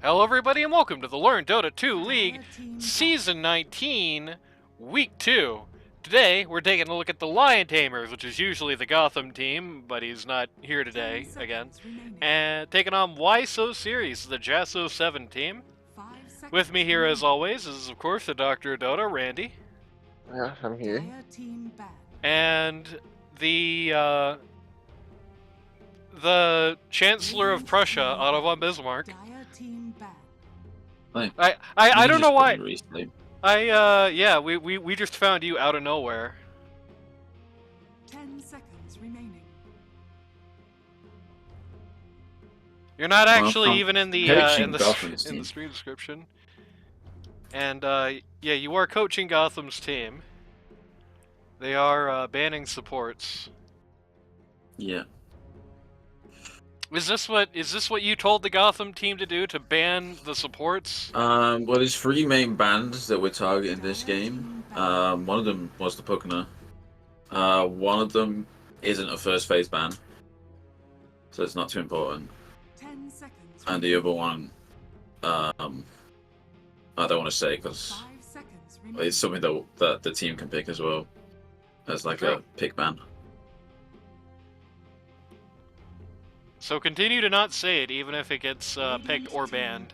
Hello everybody and welcome to the Learn Dota 2 League Season 19, Week 2. Today, we're taking a look at the Lion Tamers, which is usually the Gotham team, but he's not here today, again. And taking on Why So Series, the jaso7 team. With me here as always is, of course, the Doctor of Dota, Randy. Yeah, I'm here. And the Chancellor of Prussia, Otto von Bismarck. I don't know why. Yeah, we just found you out of nowhere. 10 seconds remaining. You're not actually even in the stream description. And yeah, you are coaching Gotham's team. They are banning supports. Yeah. Is this what you told the Gotham team to do, to ban the supports? Well, there's three main bans that we're targeting this game. One of them was the Pugner. One of them isn't a first phase ban, so it's not too important. 10 seconds. And the other one, I don't want to say because it's something that the team can pick as well, as like a pick ban. So continue to not say it, even if it gets picked or banned.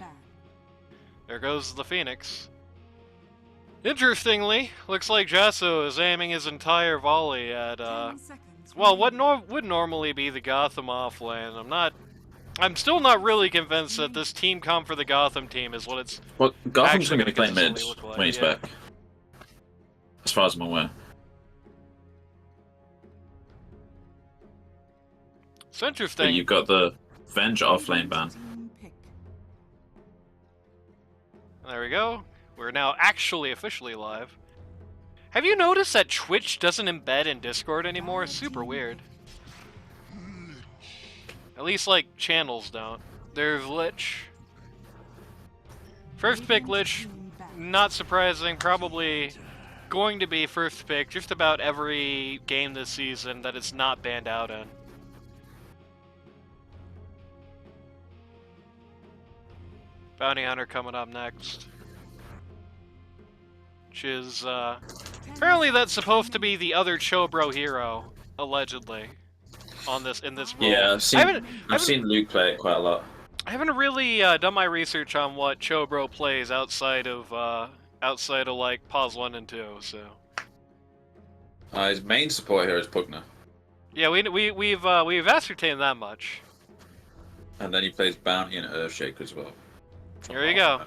There goes the Phoenix. Interestingly, looks like Jaso is aiming his entire volley at, well, what would normally be the Gotham offlane. I'm still not really convinced that this team comp for the Gotham team is what it's Well, Gotham's going to play consistently mid look like, when he's back, as far as I'm aware. It's interesting. But you've got the Venge offlane ban. There we go. We're now actually officially live. Have you noticed that Twitch doesn't embed in Discord anymore? Super weird. At least, like, channels don't. There's Lich. First pick Lich, not surprising, probably going to be first pick just about every game this season that it's not banned out in. Bounty Hunter coming up next. Which is, apparently that's supposed to be the other Chobro hero, allegedly, in this role. Yeah, I've seen Luke play it quite a lot. I haven't really done my research on what Chobro plays outside of like Pause 1 and 2, so. His main support here is Pugner. Yeah, we've ascertained that much. And then he plays Bounty and Earthshaker as well. Here you go.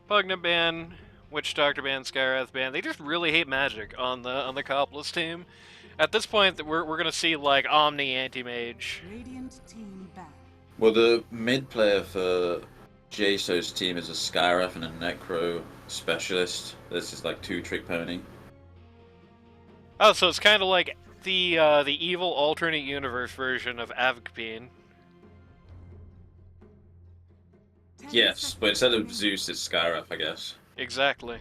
Pugna ban, Witch Doctor ban, Skywrath ban. They just really hate magic on the Copless team. At this point, we're gonna see like Omni Anti-Mage. Well, the mid player for Jaso's team is a Skywrath and a Necro specialist. This is like 2-trick pony. Oh, so it's kind of like the evil alternate universe version of Avgpeen. Yes, but instead of Zeus, it's Skywrath, I guess. Exactly.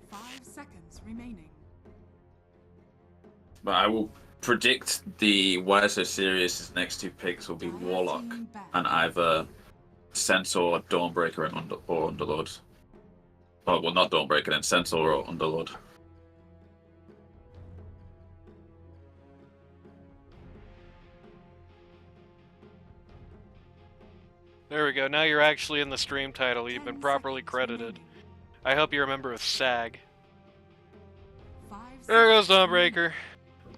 5 seconds remaining. But I will predict the Why So Serious' next 2 picks will be Warlock and either Centaur, Dawnbreaker, or Underlord. Oh, well, not Dawnbreaker, then Centaur or Underlord. There we go. Now you're actually in the stream title. You've been properly credited. I hope you remember with SAG. There goes Dawnbreaker.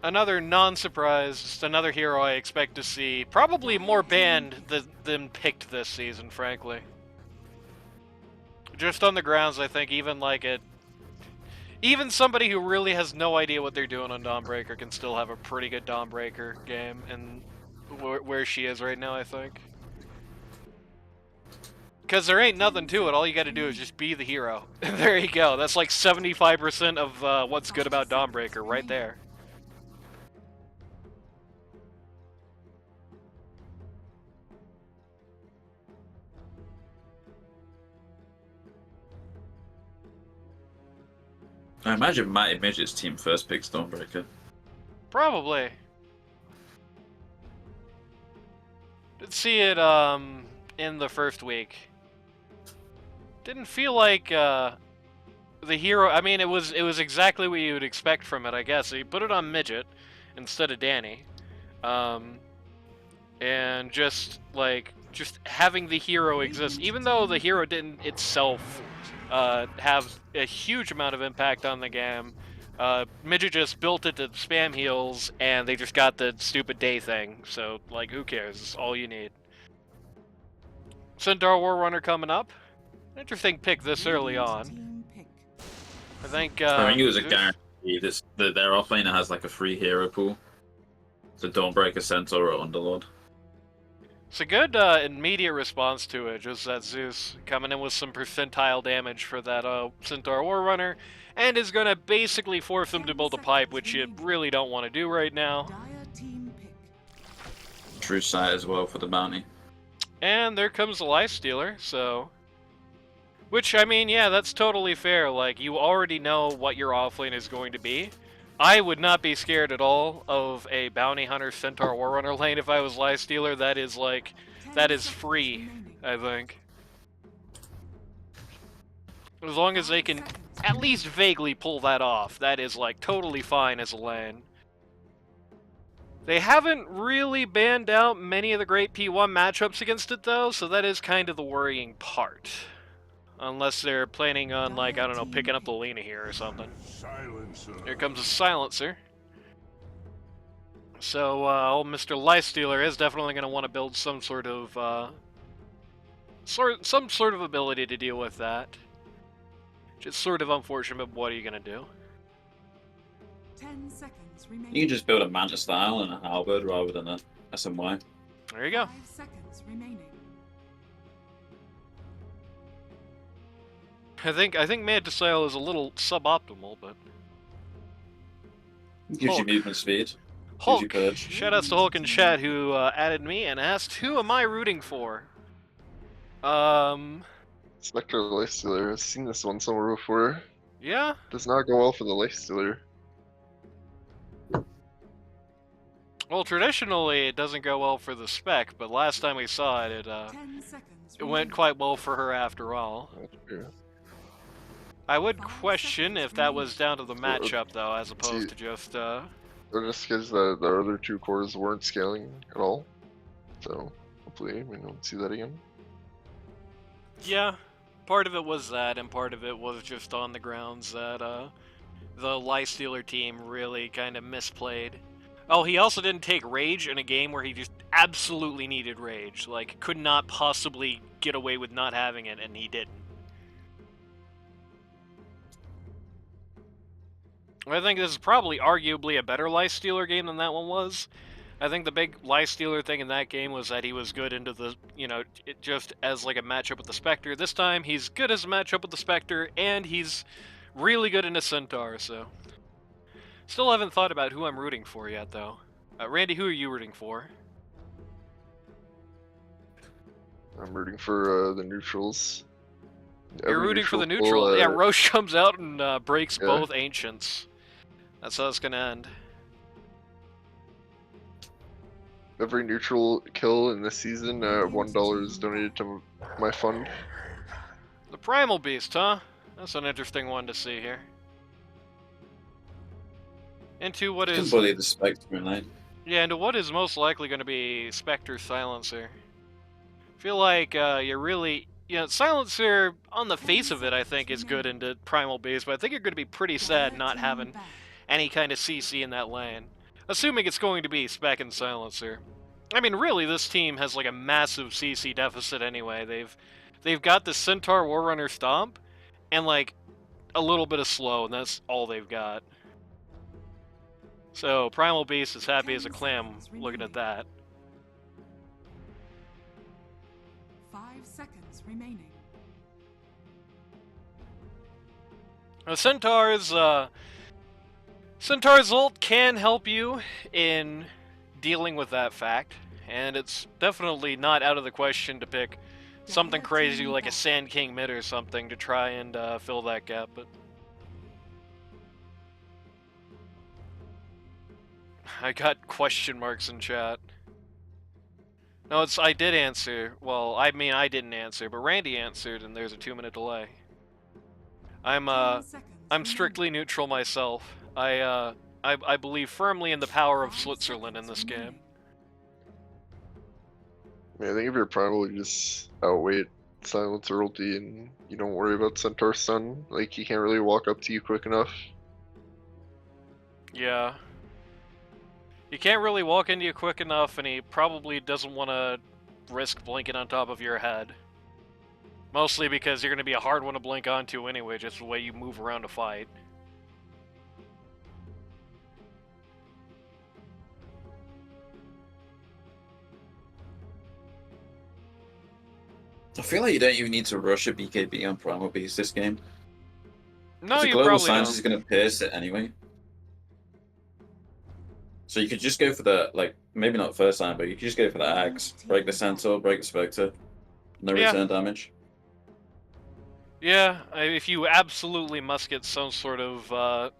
Another non-surprise, just another hero I expect to see. Probably more banned than picked this season, frankly. Just on the grounds, I think, even somebody who really has no idea what they're doing on Dawnbreaker can still have a pretty good Dawnbreaker game, and where she is right now, I think. Because there ain't nothing to it, all you gotta do is just be the hero. There you go, that's like 75% of what's good about Dawnbreaker right there. I imagine Mighty Midget's team first picks Dawnbreaker. Probably. Did see it in the first week. Didn't feel like the hero. I mean, it was exactly what you would expect from it, I guess. So you put it on Midget instead of Danny, and just having the hero exist, even though the hero didn't itself have a huge amount of impact on the game. Midget just built it to spam heals, and they just got the stupid day thing. So, like, who cares? It's all you need. Centaur War Runner coming up. Interesting pick this early on. I think it was a guarantee. Their offlaner has like a free hero pool. So Dawnbreaker, Centaur, or Underlord. It's a good immediate response to it, just that Zeus coming in with some percentile damage for that Centaur War Runner, and is going to basically force them to build a pipe, which you really don't want to do right now. True sight as well for the bounty. And there comes the Lifestealer, so... Which, I mean, yeah, that's totally fair. Like, you already know what your offlane is going to be. I would not be scared at all of a Bounty Hunter Centaur War Runner lane if I was Lifestealer. That is, like, that is free, I think. As long as they can at least vaguely pull that off, that is, like, totally fine as a lane. They haven't really banned out many of the great P1 matchups against it, though, so that is kind of the worrying part. Unless they're planning on, like, I don't know, picking up the Lena here or something. Silencer. Here comes a Silencer. So, old Mr. Lifestealer is definitely going to want to build some sort of, some sort of ability to deal with that. Which is sort of unfortunate, but what are you going to do? 10 seconds remaining. You can just build a Manta style and a Halberd rather than a SMY. There you go. 5 seconds remaining. I think Manta Style is a little suboptimal, but... Gives Hulk. you movement speed. Hulk! Gives you purge. Shoutouts to Hulk in chat who added me and asked, who am I rooting for? Spectre Lifestealer. I've seen this one somewhere before. Yeah? Does not go well for the Lifestealer. Well, traditionally it doesn't go well for the spec, but last time we saw it, 10 seconds it went quite well for her after all. That's true. I would question if that was down to the matchup, though, as opposed See- to just, Or just because the other two cores weren't scaling at all. So, hopefully we don't see that again. Yeah, part of it was that, and part of it was just on the grounds that the Lifestealer team really kind of misplayed. Oh, he also didn't take Rage in a game where he just absolutely needed Rage. Like, could not possibly get away with not having it, and he didn't. I think this is probably arguably a better Lifestealer game than that one was. I think the big Lifestealer thing in that game was that he was good into the, you know, just as like a matchup with the Spectre. This time, he's good as a matchup with the Spectre, and he's really good in a Centaur, so... Still haven't thought about who I'm rooting for yet, though. Randy, who are you rooting for? I'm rooting for the neutrals. You're Every rooting for the neutral neutral. will, Yeah, Roche comes out and breaks yeah. both Ancients. That's how it's gonna end. Every neutral kill in this season, $1 is donated to my fund. The Primal Beast, huh? That's an interesting one to see here. Into what You can is... bully the Spectre in lane. Yeah, into what is most likely going to be Spectre Silencer. I feel like you're really... You know, Silencer, on the face of it, I think, is good into Primal Beast, but I think you're going to be pretty sad not having any kind of CC in that lane. Assuming it's going to be Spec and Silencer. I mean, really, this team has, like, a massive CC deficit anyway. They've got the Centaur War Runner Stomp, and, like, a little bit of Slow, and that's all they've got. So, Primal Beast is happy as a clam looking at that. 5 seconds remaining. Centaur's ult can help you in dealing with that fact, and it's definitely not out of the question to pick something crazy like a Sand King mid or something to try and fill that gap, but... I got question marks in chat. No, I did answer. Well, I mean, I didn't answer, but Randy answered, and there's a 2-minute delay. 10 seconds I'm remaining. strictly neutral myself. I believe firmly in the power of 5 Switzerland in seconds this game. remaining. I mean, I think if you're primal, you just outweight Silencer ulti and you don't worry about Centaur stun. Like, he can't really walk up to you quick enough. Yeah. You can't really walk into you quick enough, and he probably doesn't want to risk blinking on top of your head. Mostly because you're going to be a hard one to blink onto anyway, just the way you move around to fight. I feel like you don't even need to rush a BKB on Primal Beast this game. No, The you global probably science don't. is going to pierce it anyway. So you could just go for the, like, maybe not first time, but you could just go for the axe, break the Centaur, break the Spectre, no Yeah. return damage. Yeah, if you absolutely must get some sort of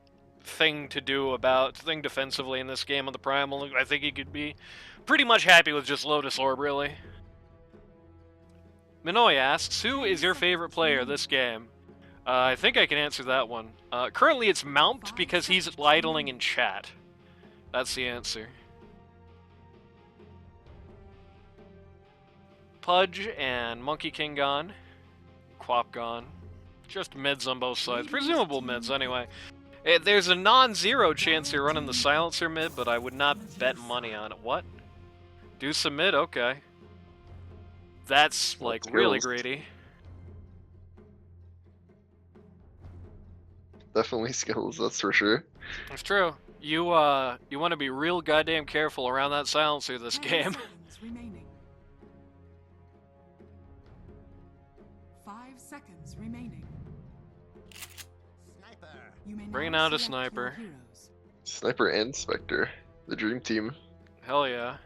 thing defensively in this game on the Primal, I think you could be pretty much happy with just Lotus Orb, really. Minoy asks, who is your favorite player this game? I think I can answer that one. Currently it's Mount because he's idling in chat. That's the answer. Pudge and Monkey King gone. Quap gone. Just mids on both sides. Presumable mids, anyway. There's a non-zero chance you're running the Silencer mid, but I would not bet money on it. What? Do some mid? Okay. That's, like, really greedy. Definitely skills, that's for sure. It's true. You want to be real goddamn careful around that Silencer this 10 game. seconds remaining. 5 seconds remaining. You may Bring now out a select your sniper. heroes. Sniper and Spectre. The dream team. Hell yeah.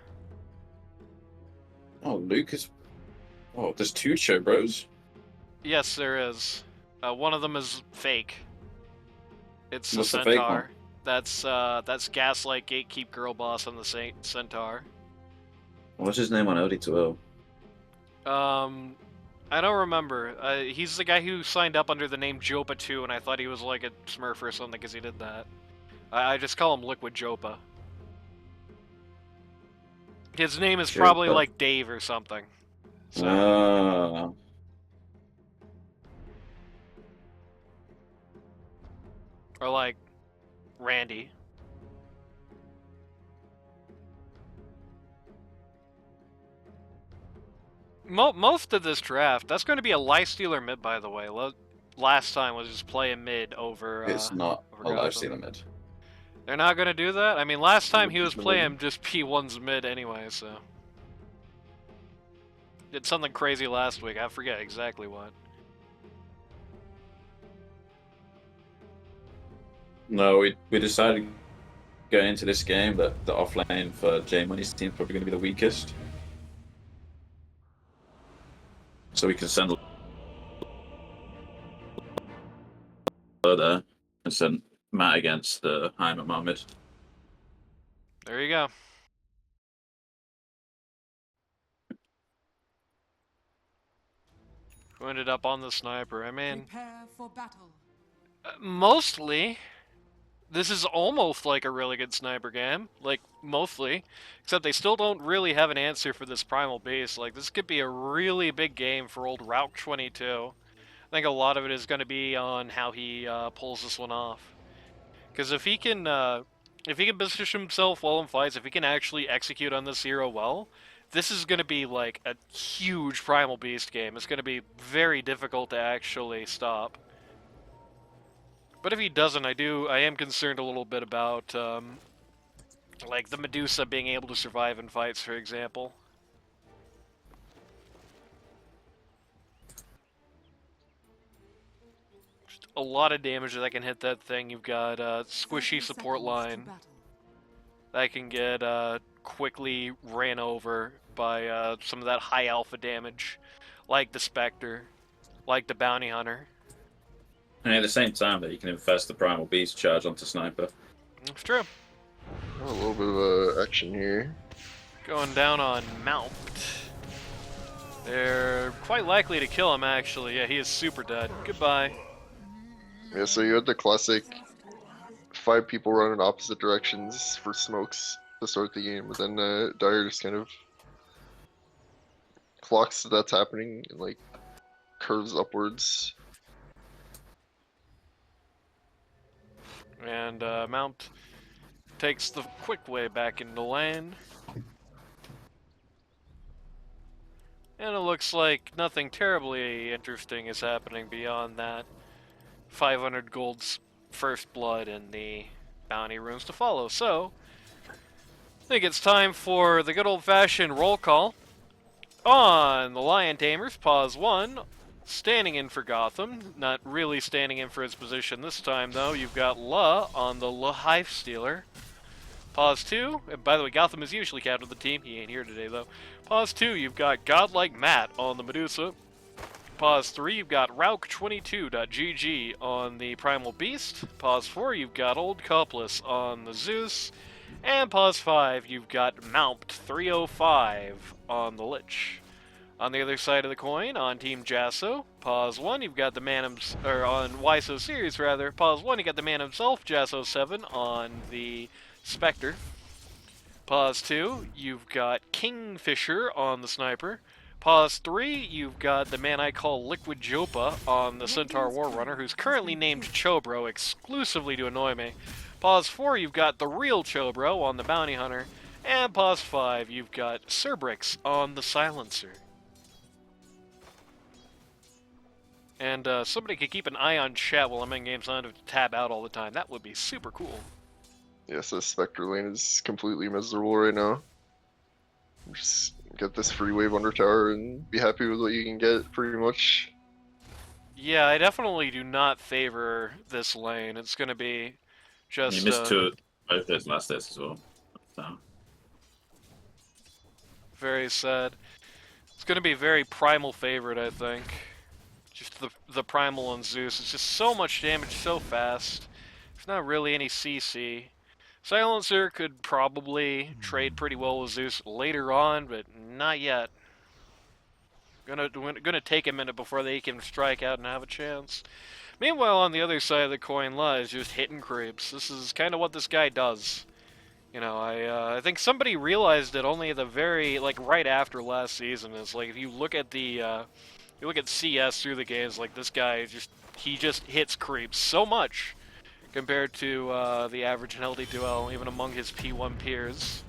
Oh, Lucas. Oh, there's two Chobros. Yes, there is. One of them is fake. It's the What's the fake one? Centaur. That's Gaslight Gatekeep Girl Boss on the Centaur. What's his name on LD2O? I don't remember. He's the guy who signed up under the name Jopa 2, and I thought he was like a Smurf or something because he did that. I just call him Liquid Jopa. His name is probably Jopa. like Dave or something. So, Ah. or like Randy. Most of this draft, that's going to be a Lifestealer mid, by the way. Last time was just play a mid over. It's not over a Gotham. lifestealer mid. They're not going to do that? I mean, last time he was Just playing just P1's mid anyway, so. Did something crazy last week. I forget exactly what. No, we decided going into this game that the offlane for J Money's team is probably going to be the weakest. So we can send there and send Matt against the Hyman Mohammed. There you go. Who ended up on the sniper? I mean, Prepare for battle. mostly, this is almost like a really good sniper game. Like, mostly. Except they still don't really have an answer for this primal beast. Like, this could be a really big game for old Route 22. I think a lot of it is going to be on how he pulls this one off. Because if he can position himself well in fights, if he can actually execute on this hero well, this is going to be like a huge Primal Beast game. It's going to be very difficult to actually stop. But if he doesn't, I am concerned a little bit about like the Medusa being able to survive in fights, for example. Just a lot of damage that can hit that thing. You've got squishy 30 support seconds to line battle. that can get quickly ran over by some of that high alpha damage, like the Spectre, like the Bounty Hunter. And at the same time that you can infest the Primal Beast charge onto Sniper. It's true. A little bit of action here. Going down on Mount. They're quite likely to kill him, actually. Yeah, he is super dead. Goodbye. Yeah, so you had the classic 5 people run in opposite directions for smokes to start the game, but then Dire just kind of clocks that's happening and like curves upwards. And Mount takes the quick way back into lane. And it looks like nothing terribly interesting is happening beyond that. 500 gold's first blood and the bounty runes to follow. So, I think it's time for the good old-fashioned roll call. On the Lion Tamers, pause 1, standing in for Gotham. Not really standing in for his position this time, though. You've got La on the Hive Stealer. Pause 2, and by the way, Gotham is usually captain of the team. He ain't here today, though. Pause 2, you've got Godlike Matt on the Medusa. Pause 3, you've got Rauk22.gg on the Primal Beast. Pause 4, you've got Old Copless on the Zeus. And pause 5, you've got Mount305 on the Lich. On the other side of the coin, on Team Jaso, pause 1, you've got the man or on YSO series rather. Pause 1, you got the man himself, jaso7 on the Spectre. Pause 2, you've got Kingfisher on the Sniper. Pause 3, you've got the man I call Liquid Jopa on the Centaur Warrunner, who's currently named Chobro exclusively to annoy me. Pause 4, you've got the real Chobro on the Bounty Hunter. And pause 5, you've got Cerberix on the Silencer. And somebody could keep an eye on chat while I'm in game, so I don't have to tab out all the time. That would be super cool. Yeah, so Spectre lane is completely miserable right now. Just get this free wave under tower and be happy with what you can get, pretty much. Yeah, I definitely do not favor this lane. It's going to be just... You missed 2 both those last days as well. So. Very sad. It's going to be very primal favorite, I think. Just the primal on Zeus. It's just so much damage so fast. There's not really any CC. Silencer could probably trade pretty well with Zeus later on, but not yet. Gonna take a minute before they can strike out and have a chance. Meanwhile, on the other side of the coin, La is just hitting creeps. This is kind of what this guy does. You know, I think somebody realized it only at the very, like, right after last season. Is like, if you look at the, you look at CS through the games, like, this guy he just hits creeps so much compared to the average in LD2L, even among his P1 peers.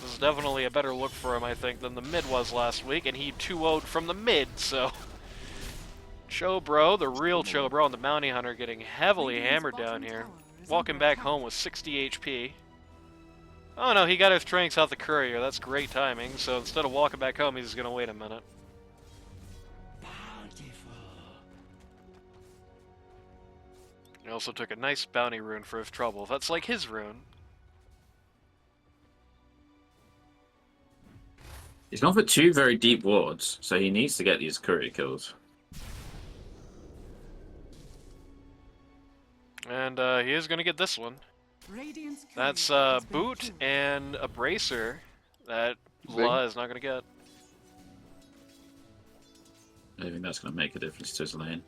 This is definitely a better look for him, I think, than the mid was last week, and he 2-0'd from the mid, so... Chobro, the real Chobro, and the Bounty Hunter getting heavily hammered down here. Walking back home with 60 HP. Oh no, he got his training south the courier. That's great timing. So instead of walking back home, he's gonna wait a minute. He also took a nice bounty rune for his trouble. That's like his rune. He's gone for 2 very deep wards, so he needs to get these courier kills. And he is gonna get this one. That's boot and a bracer that La is not gonna get. I think that's going to make a difference to his lane.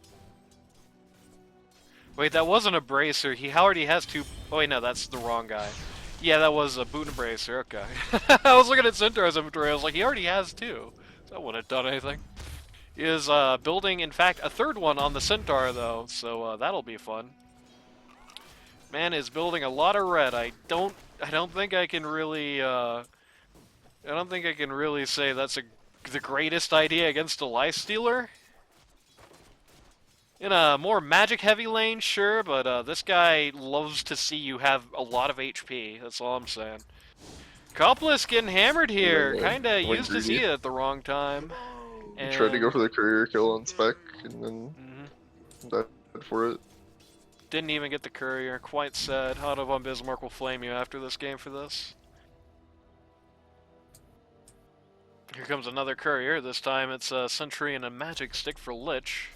Wait, that wasn't a bracer. He already has 2... Oh wait, no, that's the wrong guy. Yeah, that was a boot and a bracer. Okay. I was looking at Centaur's inventory. I was like, he already has 2. So that wouldn't have done anything. He is building, in fact, a 3rd one on the Centaur, though. So that'll be fun. Man is building a lot of red. I don't think I can really say that's the greatest idea against a Life Stealer. In a more magic-heavy lane, sure, but this guy loves to see you have a lot of HP. That's all I'm saying. Copless getting hammered here. Kinda used his E at the wrong time. And... He tried to go for the courier kill on spec, and then died for it. Didn't even get the courier. Quite sad. Otto von Bismarck will flame you after this game for this. Here comes another courier. This time it's a Sentry and a Magic Stick for Lich,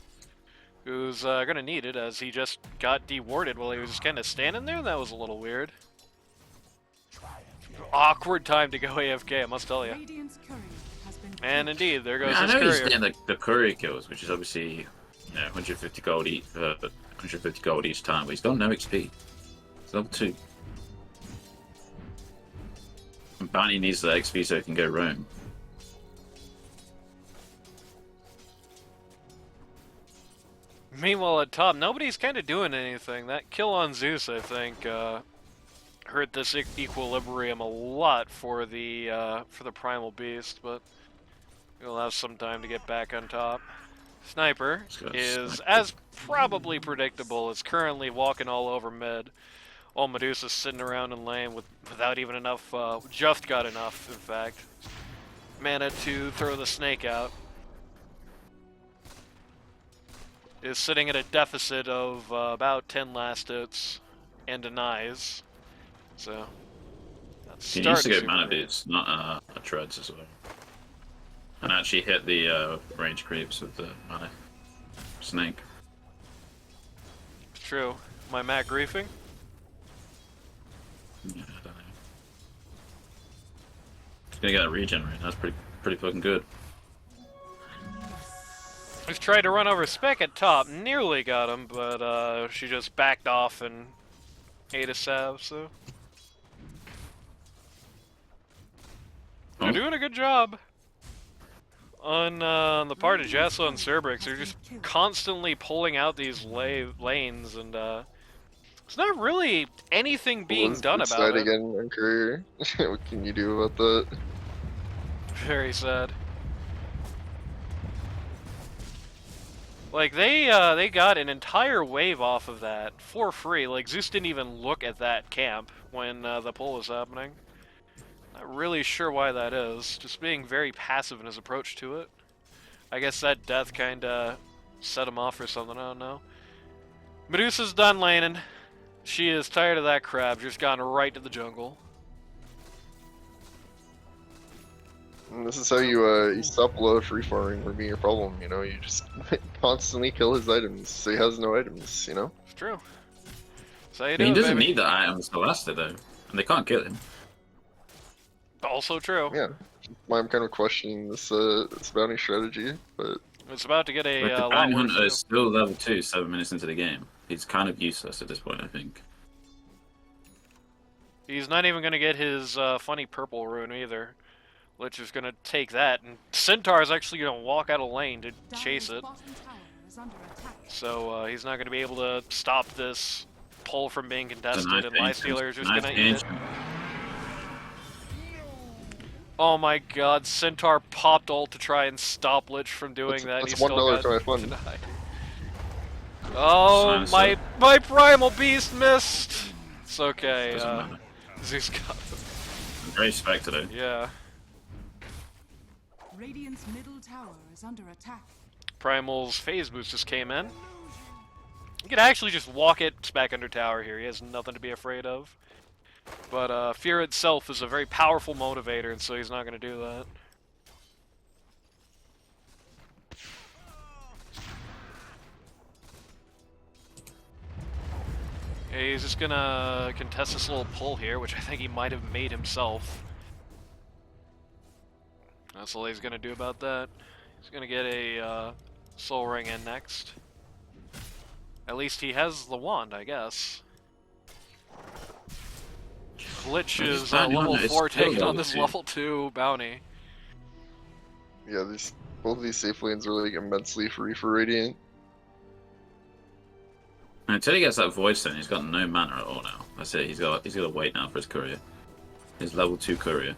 who's gonna need it as he just got dewarded while he was just kind of standing there. That was a little weird. awkward time to go AFK, I must tell you. Radiant's courier has been And killed. indeed, there goes I his know he's courier. getting the courier kills, which is obviously 150 gold each, 150 gold each time, but he's got no XP. It's level 2. And Bounty needs the XP so he can go roam. Meanwhile, at top, nobody's kind of doing anything. That kill on Zeus, I think, hurt this equilibrium a lot for the Primal Beast, but we'll have some time to get back on top. Sniper is, as probably predictable, is currently walking all over mid, while Medusa's sitting around in lane without even enough, just got enough, in fact, mana to throw the snake out. Is sitting at a deficit of about 10 last hits and denies. So, that's He needs to starting get mana boots, not a treads as well. And actually hit the range creeps with the mana snake. It's true. My Matt griefing? Yeah, I don't know. He's gonna get a regen rate. That's pretty fucking good. Just tried to run over Spec at top, nearly got him, but she just backed off and ate a salve, so. They're doing a good job. On the part of Jaso and Cerberix, they're just constantly pulling out these lanes, and there's not really anything being done about it. Again on courier. What can you do about that? Very sad. Like, they got an entire wave off of that for free. Like, Zeus didn't even look at that camp when the pull was happening. Not really sure why that is. Just being very passive in his approach to it. I guess that death kinda set him off or something, I don't know. Medusa's done laning. She is tired of that crab, just gone right to the jungle. And this is how you stop low free farming from being your problem, you know, you just constantly kill his items, so he has no items, you know? It's true. So you I do mean, he it, doesn't baby. need the items to last it though, and they can't kill him. Also true. Yeah. Why I'm kind of questioning this this bounty strategy, but It's about to get a But the lot bounty worse. hunter is too. still level 2, 7 minutes into the game. He's kind of useless at this point, I think. He's not even gonna get his funny purple rune either. Lich is gonna take that, and Centaur is actually gonna walk out of lane to chase it. Bottom tower is under attack. So he's not gonna be able to stop this pull from being It's a contested, nice and pinch. Lifestealer is just Nice gonna eat it. pinch. Oh my god, Centaur popped ult to try and stop Lich from doing that. that's He still $1 got to my fund. denied. Oh, Sorry, my Primal Beast missed! It's okay, Doesn't matter. Zeus got him. Great spectre though. Yeah. Radiant's middle tower is under attack. Primal's phase boost just came in. You can actually just walk it back under tower here. He has nothing to be afraid of. But fear itself is a very powerful motivator, and so he's not going to do that. Yeah, he's just going to contest this little pull here, which I think he might have made himself. That's all he's going to do about that. He's going to get a soul ring in next. At least he has the wand, I guess. Glitch But is his bounty level hunter is 4 still taking on level this 2. level 2 bounty. yeah, both of these safe lanes are like immensely free for Radiant. And until he gets that void stone, he's got no mana at all now. That's it. He's got to wait now for his courier. His level 2 courier.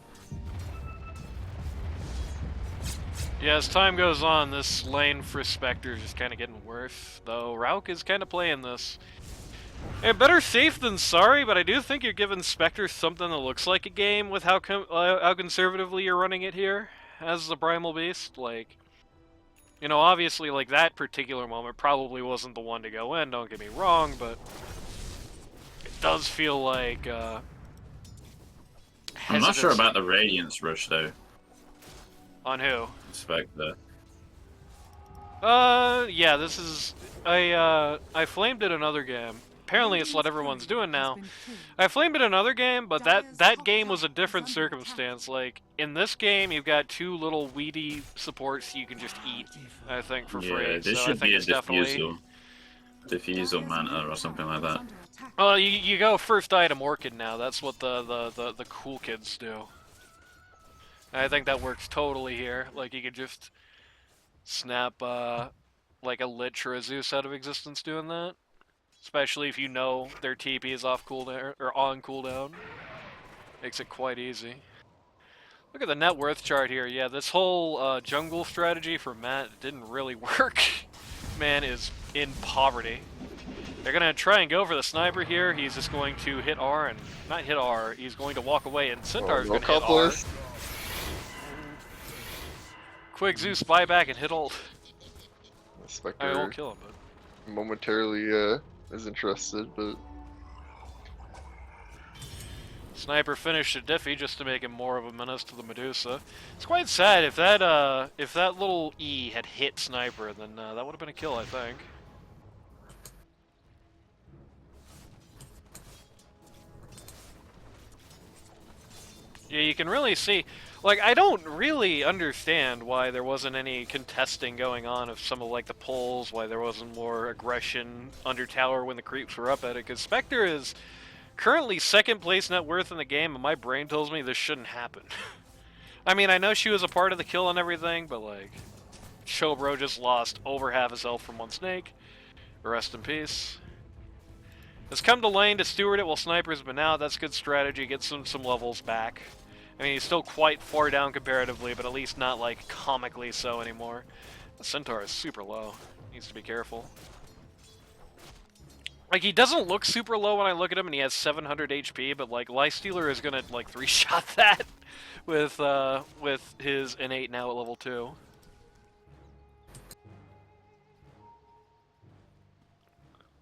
Yeah, as time goes on, this lane for Spectre is just kind of getting worse, though Rauk is kind of playing this. And better safe than sorry, but I do think you're giving Spectre something that looks like a game with how conservatively you're running it here as the Primal Beast. Like, you know, obviously, like, that particular moment probably wasn't the one to go in, don't get me wrong, but it does feel like, I'm not sure hesitancy. about the Radiance rush though. On who? Spectre. Yeah, this is... I flamed it another game. apparently it's what everyone's doing now. I flamed it another game, but that game was a different circumstance. Like, in this game, you've got two little weedy supports you can just eat, I think, for free. Yeah, this so I should think be a it's definitely... diffusal manta or something like that. Well, you go first item Orchid now. That's what the cool kids do. I think that works totally here. Like, you could just snap, like a Lich or a Zeus out of existence doing that. Especially if you know their TP is off cooldown, or on cooldown. Makes it quite easy. Look at the net worth chart here. Yeah, this whole jungle strategy for Matt didn't really work. Man is in poverty. They're gonna try and go for the sniper here. He's just going to hit R and not hit R. He's going to walk away, and Centaur's gonna hit R. Quick Zeus buyback and hit ult. Spectre I won't kill him, but momentarily is interested, but Sniper finished a Diffie just to make him more of a menace to the Medusa. It's quite sad if that little E had hit Sniper, then that would have been a kill, I think. Yeah, you can really see, like, I don't really understand why there wasn't any contesting going on of some of, like, the pulls, why there wasn't more aggression under tower when the creeps were up at it, because Spectre is currently second place net worth in the game, and my brain tells me this shouldn't happen. I mean, I know she was a part of the kill and everything, but, like, Showbro just lost over half his health from one snake. Rest in peace. Has come to lane to steward it while Sniper's been out. That's good strategy. Gets some levels back. I mean, he's still quite far down comparatively, but at least not, like, comically so anymore. The Centaur is super low. Needs to be careful. Like, he doesn't look super low when I look at him, and he has 700 HP, but, like, Lifestealer is gonna, like, 3-shot that with his innate now at level 2.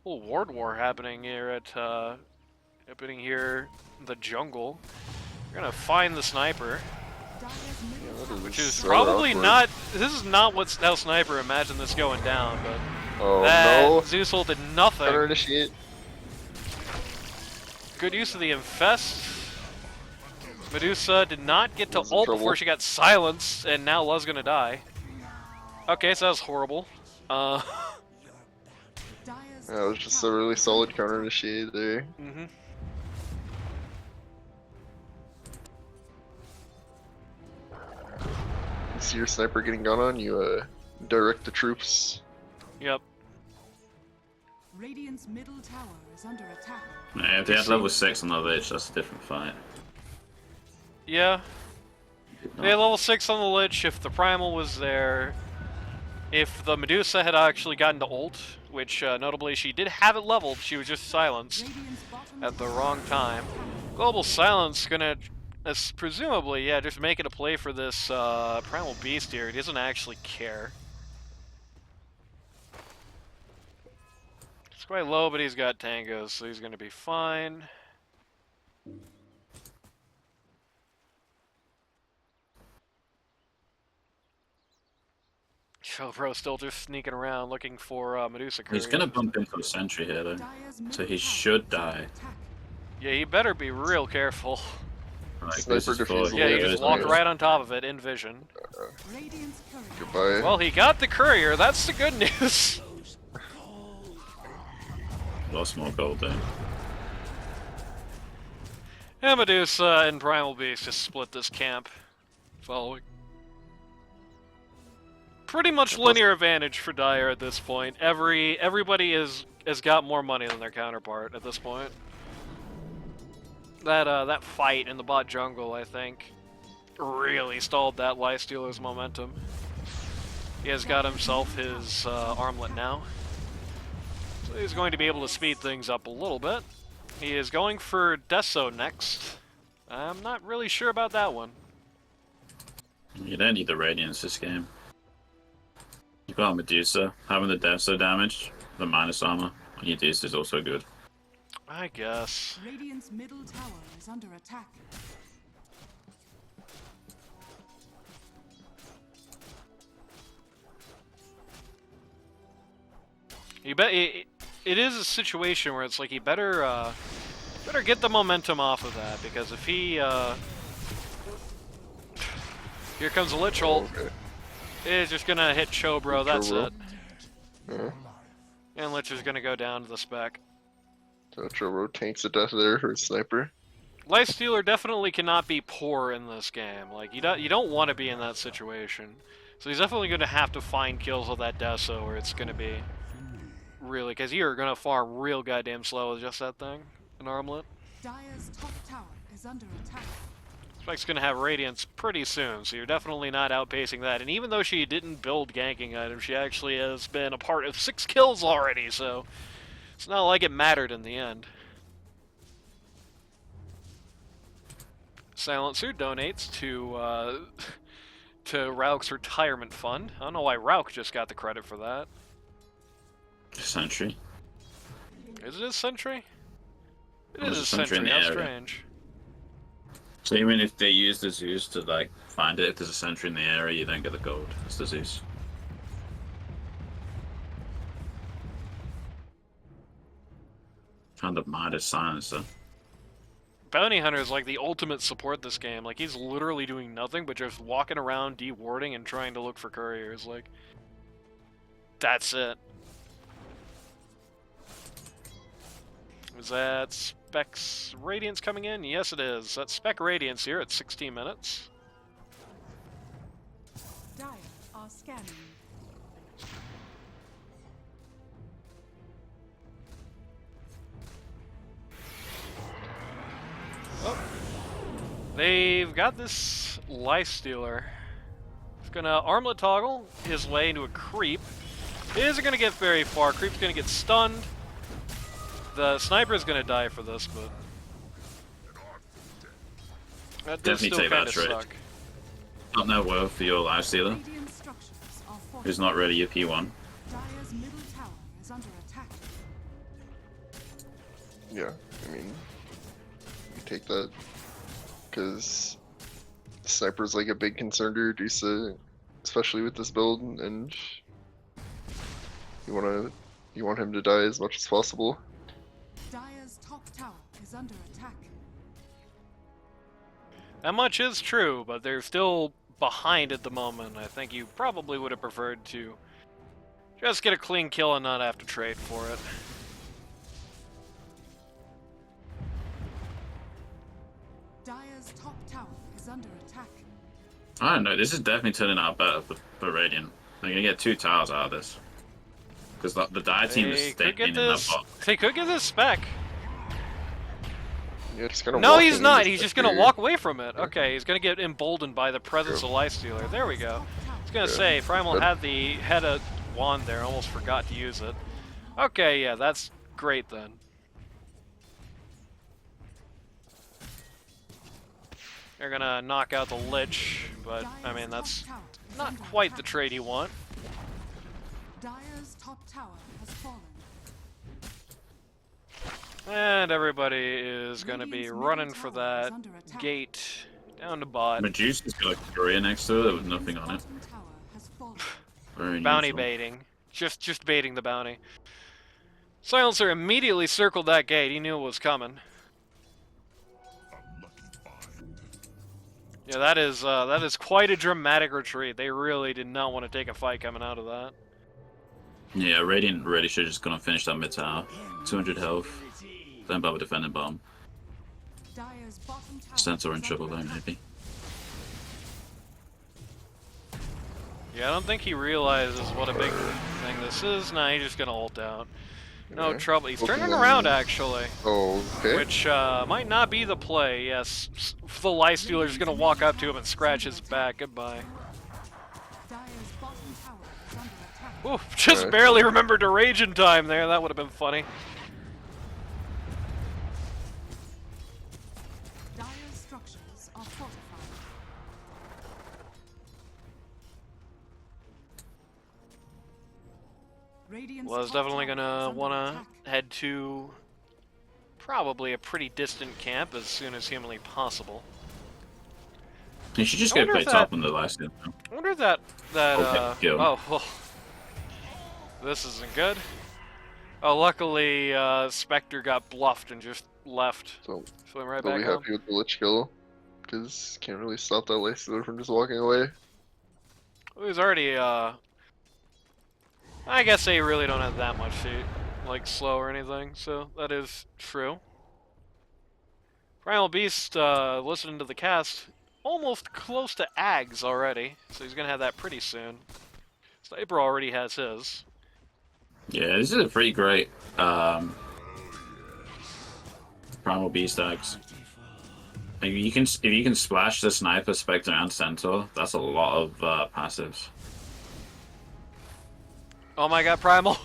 Little ward war happening here at the jungle. We're gonna find the sniper, which is so probably awkward. not. This is not how Sniper imagined this going down, but Oh that no! Zeus ult did nothing. Counter initiate. Good use of the infest. Medusa did not get to Was in ult trouble. before she got silenced, and now La's gonna die. Okay, so that was horrible. That was just a really solid counter initiate there. Mm-hmm. You see your sniper getting gone on, you direct the troops. Yep. Radiant's middle tower is under attack. Yeah, if they had level 6 on the Lich, that's a different fight. Yeah. They had level 6 on the Lich. If the Primal was there, if the Medusa had actually gotten to ult, which notably she did have it leveled, she was just silenced Radiant's bottom at the tower wrong is time. under attack. Global Silence gonna, presumably, yeah, just make it a play for this Primal Beast here. He doesn't actually care. It's quite low, but he's got tangos, so he's gonna be fine. Showbro still just sneaking around looking for Medusa He's courier. gonna bump into a sentry here though, Dire's so middle he tower should is under die. attack. Yeah, he better be real careful. Like, Sniper this is defusal. for Yeah, you Yeah, just yeah, walk yeah. right on top of it in vision. Radiant's courier. Goodbye. Well, he got the courier. That's the good news. Lost more gold there. And Medusa and Primal Beast just split this camp. Following. Pretty much linear advantage for Dire at this point. Everybody has got more money than their counterpart at this point. That fight in the bot jungle, I think, really stalled that Lifestealer's momentum. He has got himself his armlet now, so he's going to be able to speed things up a little bit. He is going for Deso next. I'm not really sure about that one. You don't need the Radiance this game. You've got Medusa. Having the Deso damage, the minus armor on your Medusa is also good. I guess. Radiant's middle tower is under attack. it is a situation where it's like he better get the momentum off of that, because if he here comes a Lich ult. Okay. It's just gonna hit Chobro, that's Chobro. it. Yeah. And Lich is gonna go down to the spec. So Chobro taints to death there for a sniper. Lifestealer definitely cannot be poor in this game. Like, you don't want to be in that situation. So he's definitely going to have to find kills with that Deso, or it's going to be really, because you're going to farm real goddamn slow with just that thing, an armlet. Dire's top tower is under attack. Spec's going to have Radiance pretty soon, so you're definitely not outpacing that. And even though she didn't build ganking items, she actually has been a part of 6 kills already, so it's not like it mattered in the end. Silencer donates to Rauk's retirement fund. I don't know why Rauk just got the credit for that. Sentry. Is it a sentry? It There's is a a sentry in sentry, the how area. strange. So even if they use the Zeus to like find it, if there's a sentry in the area, you don't get the gold. It's the Zeus. Found a Midas silencer. Bounty Hunter is like the ultimate support this game. Like, he's literally doing nothing but just walking around de-warding and trying to look for couriers. Like, that's it. Is that Spec's Radiance coming in? Yes, it is. That's Spec Radiance here at 16 minutes. Dire are scanning. They've got this Lifestealer. He's gonna armlet toggle his way into a creep. He isn't gonna get very far. Creep's gonna get stunned. The sniper's gonna die for this, but that does Definitely still take that kind of trade. suck. Not no worth for your Lifestealer, Radiant structures are who's fortified. not really your P1. Dire's middle tower is under attack. Yeah, I mean, you take that because sniper's like a big concern to reduce it, especially with this build, and you want him to die as much as possible. Dire's top tower is under attack. That much is true, but they're still behind at the moment. I think you probably would have preferred to just get a clean kill and not have to trade for it. Dire's top tower is under attack. I don't know, this is definitely turning out better for Radiant. They're gonna get 2 towers out of this. Because the Dire team is They staying could get in that this. box. They could get this spec. Yeah, just kind of. No, he's not. He's just gonna walk away from it. Okay, he's gonna get emboldened by the presence of Lifestealer. There we go. I was gonna say Primal had a wand there. Almost forgot to use it. Okay, yeah, that's great then. They're gonna knock out the Lich, but I mean that's not quite the trade you want. Dire's top tower has fallen. And everybody is gonna be running for that gate down to bot. Medusa's got a courier next to it, there was nothing on it. Bottom tower has fallen. Very Bounty neutral. baiting. Just baiting the bounty. Silencer immediately circled that gate. He knew it was coming. Yeah, that is quite a dramatic retreat. They really did not want to take a fight coming out of that. Yeah, Radiant really should have just gone and finished that mid tower. 200 health. Then bother defending bomb. Dire's bottom tower Sensor in is trouble under though, attack. maybe. Yeah, I don't think he realizes what a big thing this is. Nah, he's just gonna ult out. No Okay. trouble. He's turning Hopefully- around actually, Oh, okay. which might not be the play. Yes, the Lifestealer's gonna walk up to him and scratch his back. Goodbye. Dire's bottom tower is under attack. Oof, just Alright. barely remembered to rage in time there. That would have been funny. Dire's structures are fortified. Radiant's Was top definitely tower gonna is under wanna attack. head to probably a pretty distant camp as soon as humanly possible. You should just I go wonder play if top that- on the Lifestealer. I wonder if that Okay, kill. oh, well, this isn't good. Oh, luckily, Spectre got bluffed and just left. So So I'm right they'll back be on. happy with the Lich kill, because can't really stop that Lifestealer from just walking away. Well, he's already, I guess they really don't have that much like, slow or anything, so that is true. Primal Beast, listening to the cast, almost close to Ags already, so he's gonna have that pretty soon. Sniper already has his. Yeah, this is a pretty great Primal Beast axe. Like, if you can splash the Sniper, Spectre, and Centaur, that's a lot of passives. Oh my god, Primal!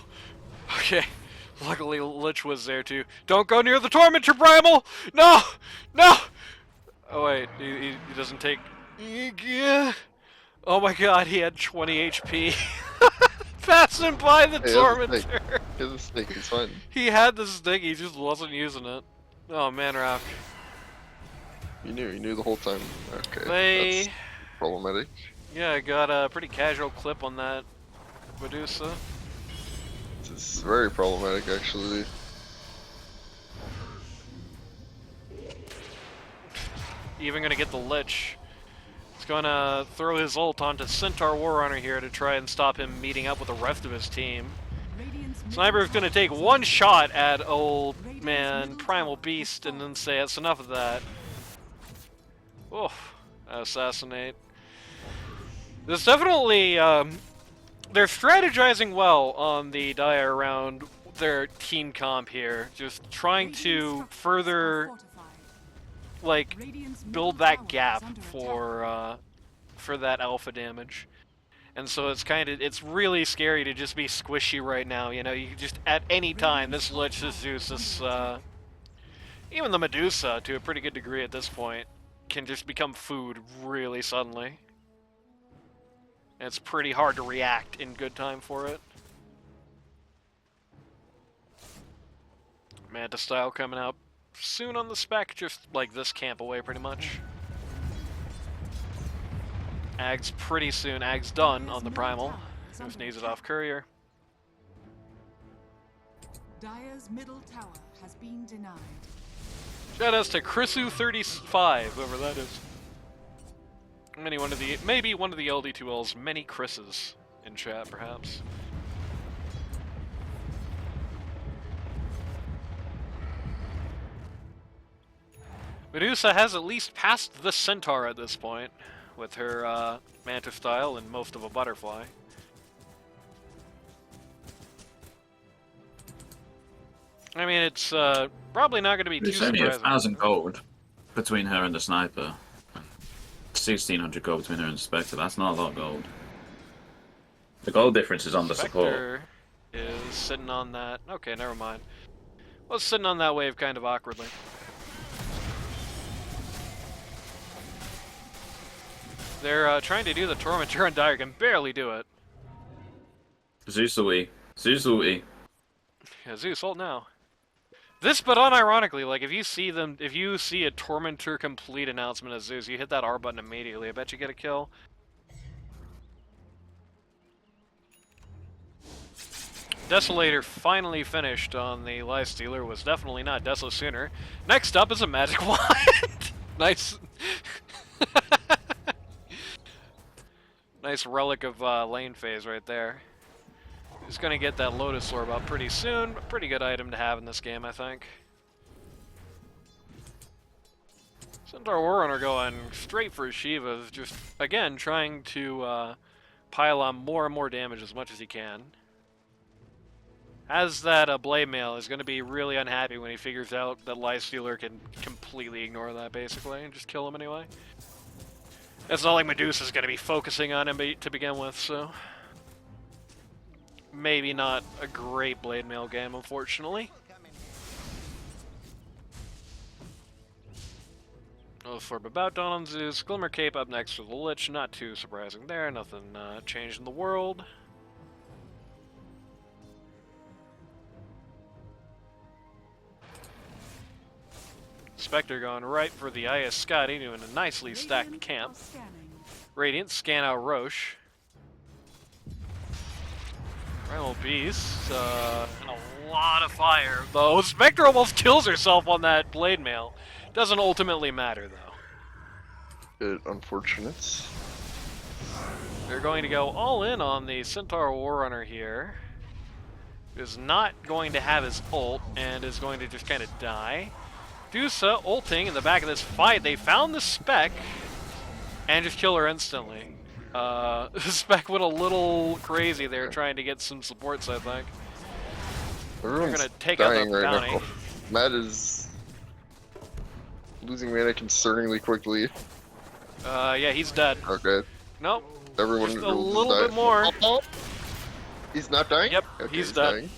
Okay, luckily Lich was there too. Don't go near the Tormentor, Primal! No! No! Oh wait, he doesn't take... Yeah. Oh my god, he had 20 HP. Passing by the Hey, Tormentor! he has a snake, he's fine. He had the stick, he just wasn't using it. Oh man, Rock. You knew the whole time. Okay, They... that's problematic. Yeah, got a pretty casual clip on that Medusa. This is very problematic, actually. Even gonna get the Lich. He's gonna throw his ult onto Centaur Warrunner here to try and stop him meeting up with the rest of his team. Sniper's gonna take one shot at old man Primal Beast and then say it's enough of that. Oof. Assassinate. There's definitely, they're strategizing well on the Dire around their team comp here. Just trying to further, like, build that gap for that alpha damage. And so it's really scary to just be squishy right now, you know, you just, at any time, this Lich, this Zeus, this, even the Medusa, to a pretty good degree at this point, can just become food really suddenly. And it's pretty hard to react in good time for it. Manta style coming out soon on the spec, just like this camp away pretty much. Ag's pretty soon. Ag's done on the Primal. Just needs it off Courier. Dire's middle tower has been denied. Shout outs to Chrisu35, whoever that is. Maybe one of the LD2L's many Chris's in chat, perhaps. Medusa has at least passed the Centaur at this point, with her Manta style and most of a butterfly. I mean, it's probably not going to be too There's only surprising. 1,000 gold between her and the Sniper. 1,600 gold between her and the Spectre. That's not a lot of gold. The gold difference is on the support. Spectre is sitting on that. Okay, never mind. Well, it's sitting on that wave kind of awkwardly. They're trying to do the Tormentor and Dire can barely do it. Zeus ulti. Zeus ulti. Yeah, Zeus ult now. This, but unironically, like if you see a Tormentor complete announcement as Zeus, you hit that R button immediately. I bet you get a kill. Desolator finally finished on the Lifestealer. Was definitely not Deso sooner. Next up is a magic wand. Nice. Nice relic of lane phase right there. He's gonna get that Lotus Orb up pretty soon. Pretty good item to have in this game, I think. Centaur Warrunner going straight for Shiva, just again trying to pile on more and more damage as much as he can. Has that Blade Mail is going to be really unhappy when he figures out that Lifestealer can completely ignore that basically and just kill him anyway. It's not like Medusa's going to be focusing on him to begin with, so maybe not a great Blade Mail game, unfortunately. Oh, for about Dawn on Zeus. Glimmer Cape up next for the Lich. Not too surprising there. Nothing changed in the world. Spectre going right for the IS Scotty, doing a nicely stacked camp. Radiant scan out Roche. Primal Beast, and a lot of fire. Though Spectre almost kills herself on that blade mail. Doesn't ultimately matter though. Bit unfortunate. They're going to go all in on the Centaur Warrunner here. Is not going to have his ult and is going to just kind of die. Dusa ulting in the back of this fight. They found the Spec and just kill her instantly. Spec went a little crazy there trying to get some supports, I think. Everyone's gonna take out dying that right bounty. now. Matt is losing mana concerningly quickly. Yeah, he's dead. Okay, Nope. everyone Just a will little die. bit more. Oh, He's not dying? Yep, Okay, he's dead. dying.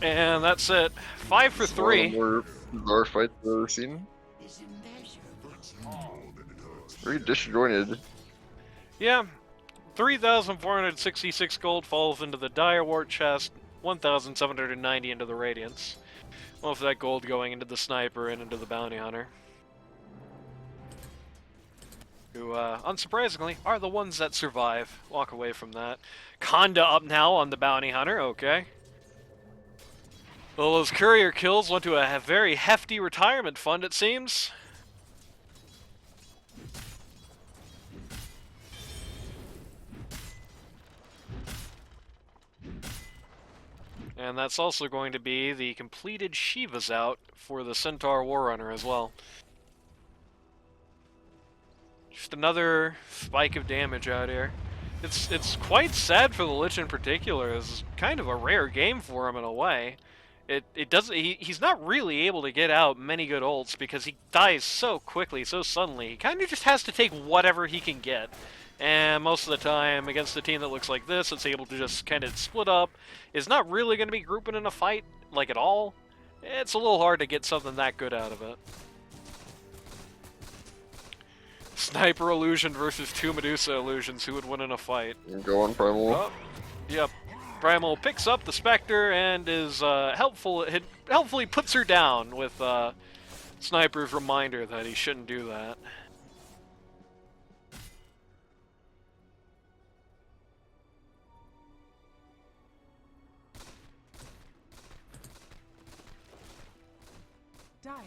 And that's it. 5 for It's one of the 3. more bizarre fights I've ever seen. Very disjointed. Yeah. 3,466 gold falls into the Dire Wart chest. 1,790 into the Radiance. Most of that gold going into the Sniper and into the Bounty Hunter. Who, unsurprisingly, are the ones that survive. Walk away from that. Conda up now on the Bounty Hunter, okay. Well, those courier kills went to a very hefty retirement fund, it seems. And that's also going to be the completed Shivas out for the Centaur Warrunner as well. Just another spike of damage out here. It's quite sad for the Lich in particular. It's kind of a rare game for him in a way. He's not really able to get out many good ults because he dies so quickly, so suddenly. He kind of just has to take whatever he can get. And most of the time, against a team that looks like this, it's able to just kind of split up. Is not really going to be grouping in a fight, like at all. It's a little hard to get something that good out of it. Sniper Illusion versus 2 Medusa Illusions. Who would win in a fight? Go on, Primal. Oh, yep. Primal picks up the Spectre and is helpfully puts her down with Sniper's reminder that he shouldn't do that.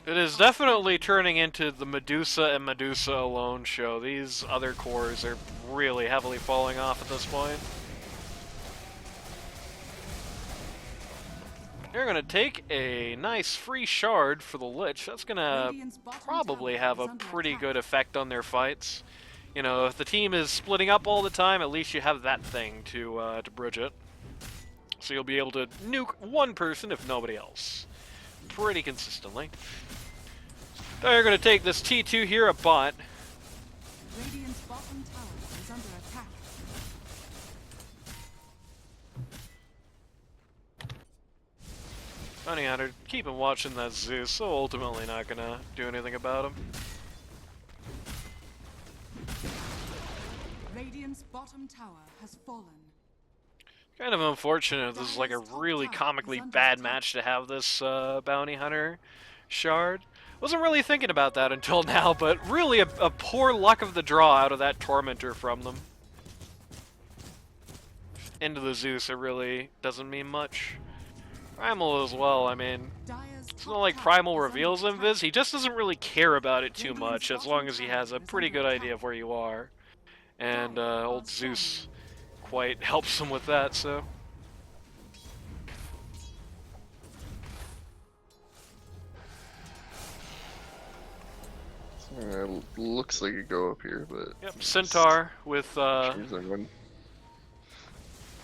It is definitely turning into the Medusa and Medusa alone show. These other cores are really heavily falling off at this point. They're going to take a nice free shard for the Lich. That's going to probably have a pretty good effect on their fights. You know, if the team is splitting up all the time, at least you have that thing to bridge it. So you'll be able to nuke one person if nobody else. Pretty consistently. They're going to take this T2 here at bot. Radiant's bottom tower is under attack. Bounty Hunter, keep him watching that Zeus, so ultimately not going to do anything about him. Radiant's bottom tower has fallen. Kind of unfortunate. This is like a really comically bad match to have this Bounty Hunter shard. Wasn't really thinking about that until now, but really a poor luck of the draw out of that Tormentor from them. Into the Zeus, it really doesn't mean much. Primal as well, I mean, it's not like Primal reveals Invis, he just doesn't really care about it too much as long as he has a pretty good idea of where you are. And old Zeus quite helps him with that, so. It looks like it go up here, but... Yep, Centaur with choosing one.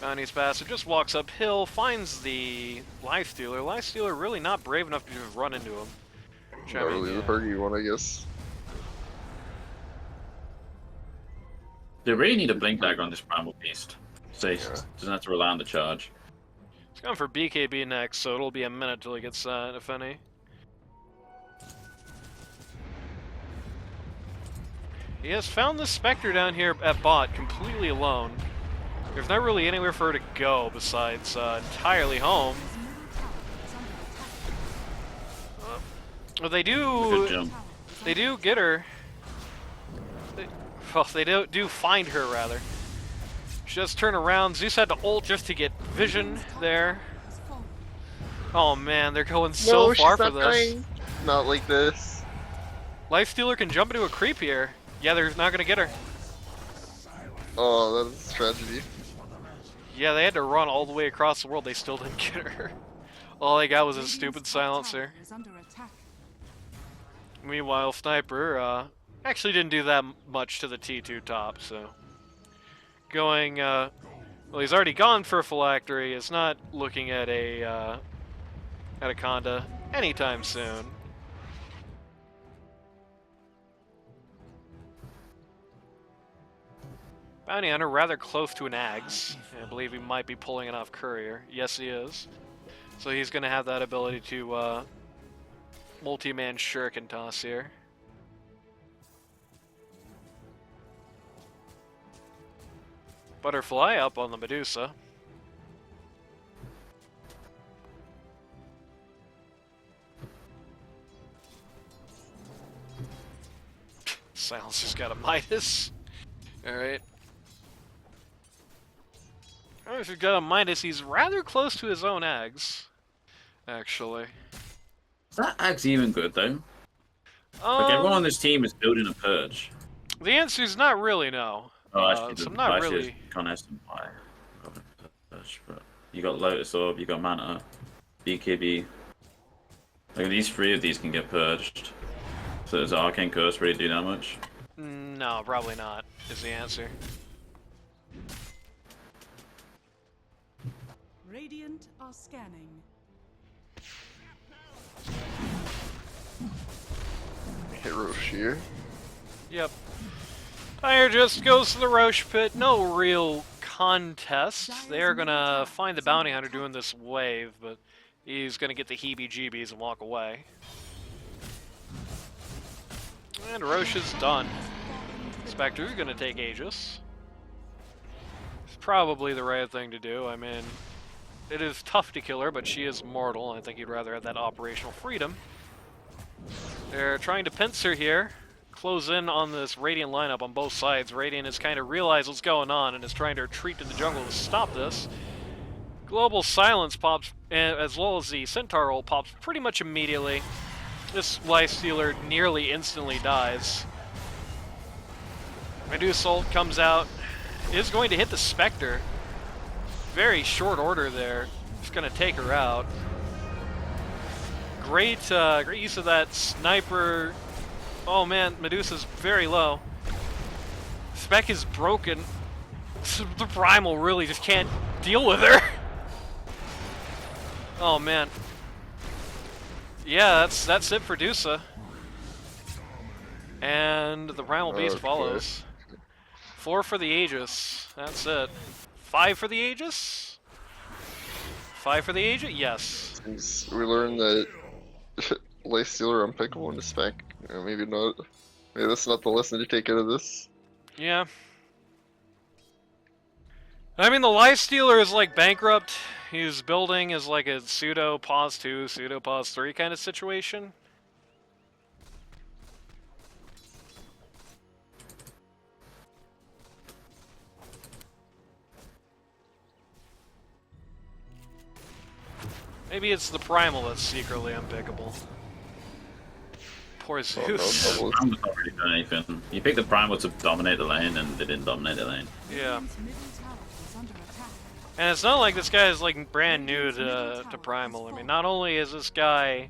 Bounty's Bastard just walks uphill, finds the Lifestealer. Lifestealer really not brave enough to just run into him. Which, Not I mean, really yeah. the perky one, I guess. They really need a blink dagger on this primal beast, so he doesn't have to rely on the charge. He's going for BKB next, so it'll be a minute till he gets that, if any. He has found the Spectre down here at bot, completely alone. There's not really anywhere for her to go besides entirely home. Well, they Good do. jump. They do get her. Well, they do find her rather. Just turn around. Zeus had to ult just to get vision there. Oh man, they're going so No, far she's for not this. dying. Not like this. Lifestealer can jump into a creep here. Yeah, they're not gonna get her. Oh, that's a tragedy. Yeah, they had to run all the way across the world. They still didn't get her. All they got was a stupid silencer. Is under attack. Meanwhile, Sniper actually didn't do that much to the T2 top, so going. Well, he's already gone for a phylactery. It's not looking at a Conda anytime soon. Bounty Hunter rather close to an Ags. I believe he might be pulling it off Courier. Yes, he is. So he's going to have that ability to multi-man shuriken toss here. Butterfly up on the Medusa. Silencer's got a Midas. Alright. I don't know if he's got a Midas. He's rather close to his own eggs, actually. Is that axe even good though? Like everyone on this team is building a purge. The answer's not really no. Oh, actually, so I'm not really. Can't estimate why. But you got Lotus Orb, you got Mana, BKB. Like these three of these can get purged. So does Arcane Curse really do that much? No, probably not. Is the answer. Radiant are scanning. Hit Roche here. Yep. Fire just goes to the Roche pit. No real contest. They're gonna find the Bounty Hunter doing this wave, but he's gonna get the heebie-jeebies and walk away. And Roche is done. Spectre's gonna take Aegis. It's probably the right thing to do. I mean, it is tough to kill her, but she is mortal. I think he'd rather have that operational freedom. They're trying to pinch her here. Close in on this Radiant lineup on both sides. Radiant has kind of realized what's going on and is trying to retreat to the jungle to stop this. Global Silence pops, as well as the Centaur ult pops pretty much immediately. This Lifestealer nearly instantly dies. Medusa ult comes out. Is going to hit the Spectre. Very short order there. Just going to take her out. Great use of that sniper. Oh man, Medusa's very low. Spec is broken. The Primal really just can't deal with her. Oh man. Yeah, that's it for Dusa. And the Primal Beast follows. 4 for the Aegis. That's it. 5 for the Aegis? 5 for the Aegis? Yes. Since we learned that Lifestealer unpickable in the spec. Maybe not. Maybe that's not the lesson to take out of this. Yeah. I mean, the Lifestealer is like bankrupt. He's building as like a pseudo pause 2, pseudo pause 3 kind of situation. Maybe it's the Primal that's secretly unpickable. Poor Zeus. Oh, no, Primal's not really doing anything. You picked the Primal to dominate the lane, and they didn't dominate the lane. Yeah. Radiant's middle tower is under attack. And it's not like this guy is like brand new to Primal. I mean, not only is this guy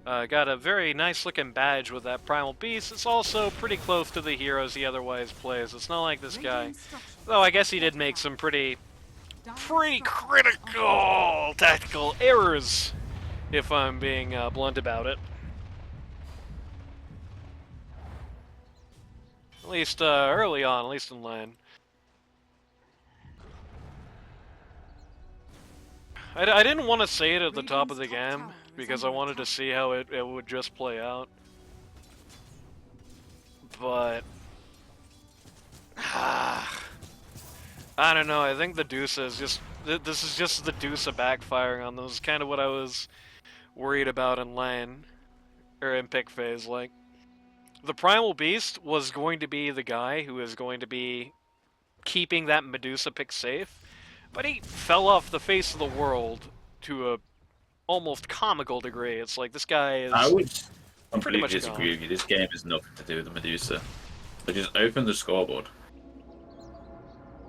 got a very nice looking badge with that Primal Beast, it's also pretty close to the heroes he otherwise plays. It's not like this guy, though I guess he did make some pretty critical tactical errors, if I'm being blunt about it. At least early on, at least in lane. I didn't want to say it at the top of the game because I wanted to see how it would just play out. But I don't know. I think the Deuce is just this is just the Deuce backfiring on those. Kind of what I was worried about in lane or in pick phase. Like the Primal Beast was going to be the guy who is going to be keeping that Medusa pick safe, but he fell off the face of the world to a almost comical degree. It's like this guy is I would pretty completely much disagree gone. with you. This game has nothing to do with the Medusa. But just open the scoreboard.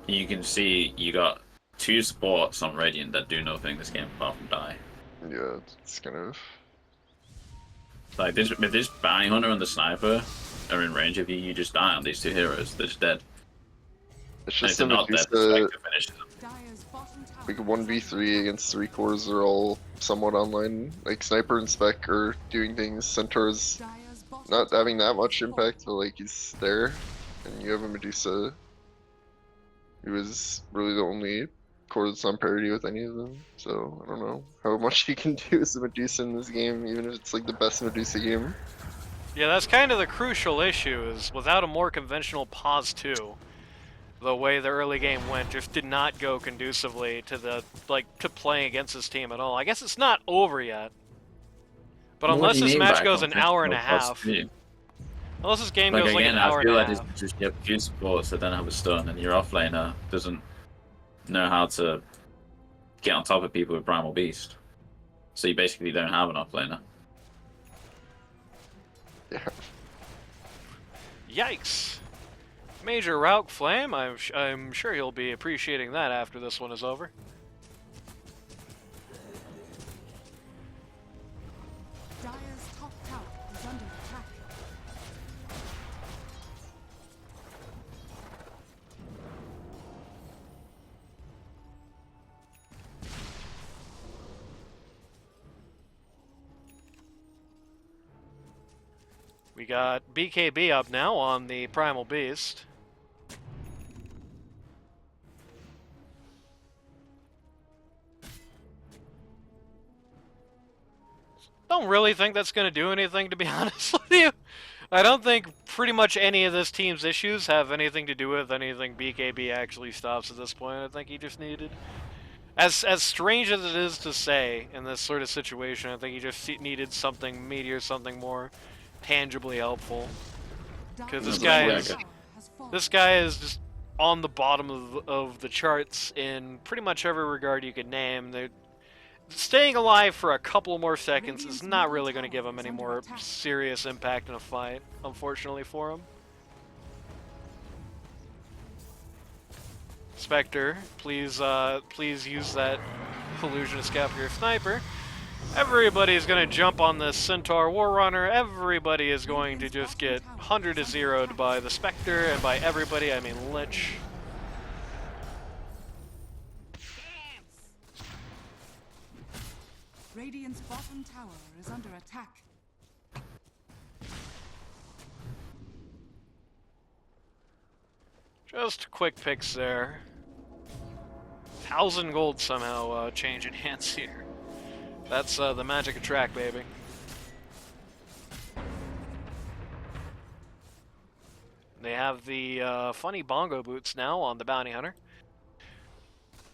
You can see you got 2 supports on Radiant that do nothing this game apart from die. Yeah, it's kind of. Like this, if this bounty hunter and the sniper are in range of you, you just die on these 2 heroes. They're just dead. It's And just if the they're not dead, the Medusa. Spectre finishes them. Dire's bottom tower Like is 1v3 against 3 cores are all somewhat online. Like Sniper and Spec are doing things. Centaur's Dire's bottom not tower having that has much fallen. impact, but like he's there. And you have a Medusa who is really the only core that's on parity with any of them. So I don't know how much you can do as a Medusa in this game, even if it's like the best Medusa game. Yeah, that's kind of the crucial issue, is without a more conventional pause 2, the way the early game went just did not go conducively to to playing against this team at all. I guess it's not over yet. But What unless do you this mean match by goes an hour and a conventional half, plus 2? unless this game Like goes like again, an I hour feel and like a half. it's just you have 2 supports that don't have a stun, and your offlaner doesn't know how to get on top of people with Primal Beast. So you basically don't have an offlaner. Yeah. Yikes. Major Rauk Flame, I'm sure he'll be appreciating that after this one is over. Dire's top tower is under attack. We got BKB up now on the Primal Beast. Don't really think that's going to do anything, to be honest with you. I don't think pretty much any of this team's issues have anything to do with anything BKB actually stops at this point. I think he just needed... As strange as it is to say in this sort of situation, I think he just needed something meteor, something more tangibly helpful. Because Dire's this guy is just on the bottom of the charts in pretty much every regard you could name. Staying alive for a couple more seconds is not really going to give him any more serious impact in a fight, unfortunately for him. Spectre, please use that illusion escape for your sniper. Everybody's going to jump on this Centaur Warrunner. Everybody is going to just get 100 to 0'd by the Spectre, and by everybody I mean Lich. Radiant's bottom tower is under attack. Just quick picks there. 1,000 gold somehow changing hands here. That's the magic of track, baby. They have the funny bongo boots now on the bounty hunter.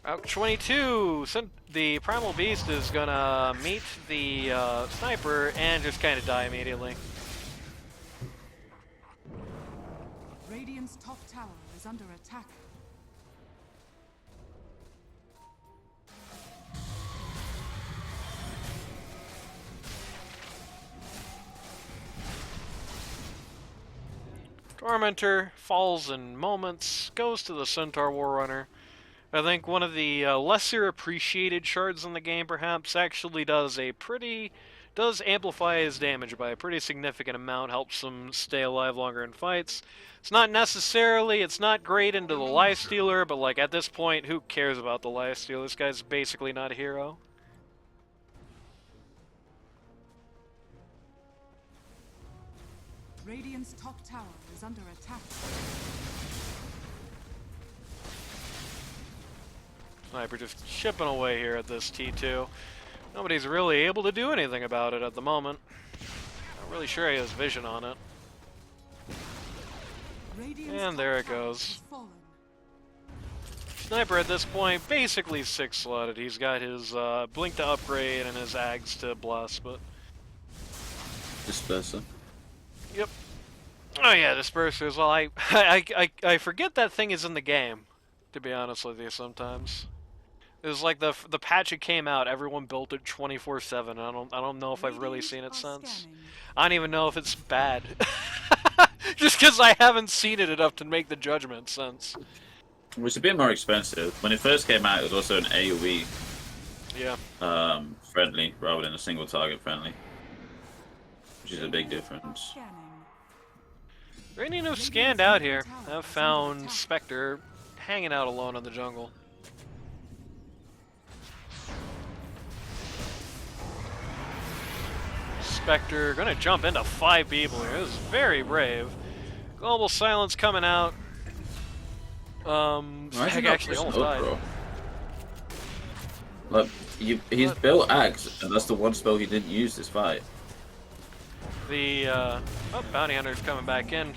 Route 22, the Primal Beast is gonna meet the sniper and just kind of die immediately. Radiant's top tower is under attack. Tormentor falls in moments, goes to the Centaur Warrunner. I think one of the lesser appreciated shards in the game perhaps actually does amplify his damage by a pretty significant amount, helps him stay alive longer in fights. It's not great into the lifestealer, but like at this point, who cares about the lifesteal? This guy's basically not a hero. Radiant's top tower is under attack. Sniper just chipping away here at this T2. Nobody's really able to do anything about it at the moment. Not really sure he has vision on it. Radiant's And there top it tower goes. has fallen. Sniper at this point, basically 6-slotted. He's got his blink to upgrade and his ags to bless, but... Disperser. Yep. Oh yeah, disperser as well. I forget that thing is in the game. to be honest with you. Sometimes it was like the patch that came out. Everyone built it 24/7. I don't know if I've really Radiant seen it are since. scanning. I don't even know if it's bad. Just because I haven't seen it enough to make the judgment since. It was a bit more expensive. When it first came out, it was also an AoE Yeah. friendly rather than a single target friendly, which is a big difference. Scanning. Radiant have scanned out here. I've found Spectre hanging out alone in the jungle. Spectre gonna jump into 5 people here. This is very brave. Global silence coming out. Spec actually almost died. Bro? Look, he's built Axe, and that's the one spell he didn't use this fight. The bounty hunter's coming back in.